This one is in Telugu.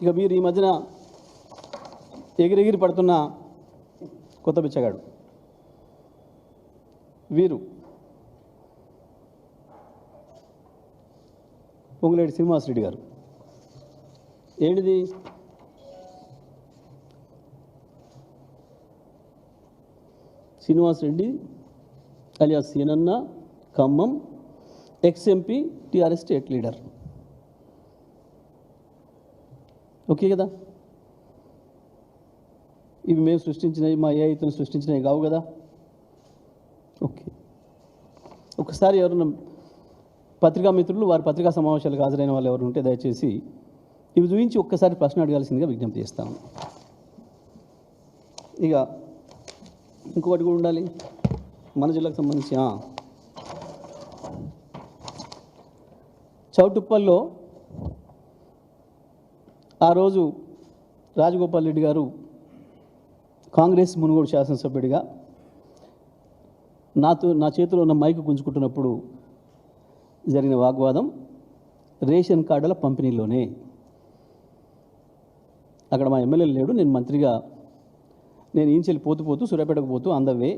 ఇక మీరు ఈ మధ్యన ఎగిరెగిరి పడుతున్న కొత్త బిచ్చగాడు వీరు పొంగులేటి శ్రీనివాసరెడ్డి గారు. ఏంటిది? శ్రీనివాసరెడ్డి అలియాస్ సీనన్న, Khammam, ex-MP, TRS state leader. Okay కదా? ఇవి మేము సృష్టించినవి, మా ఏఐతను సృష్టించినవి కావు కదా? ఓకే. ఒకసారి ఎవరన్నా పత్రికా మిత్రులు వారి పత్రికా సమావేశాలకు హాజరైన వాళ్ళు ఎవరు ఉంటే దయచేసి ఇవి చూపించి ఒక్కసారి ప్రశ్న అడగాల్సిందిగా విజ్ఞప్తి చేస్తాను. ఇక ఇంకొకటి కూడా ఉండాలి మన జిల్లాకు సంబంధించి. చౌటుప్పల్లో ఆ రోజు రాజగోపాల్ రెడ్డి గారు కాంగ్రెస్ మునుగోడు శాసనసభ్యుడిగా నా చేతిలో ఉన్న మైకు గుంజుకుంటున్నప్పుడు జరిగిన వాగ్వాదం రేషన్ కార్డుల పంపిణీలోనే. అక్కడ మా ఎమ్మెల్యే లేడు, నేను మంత్రిగా నేను ఈంచెల్లి పోతూ సూర్యాపేటకు పోతూ అందవే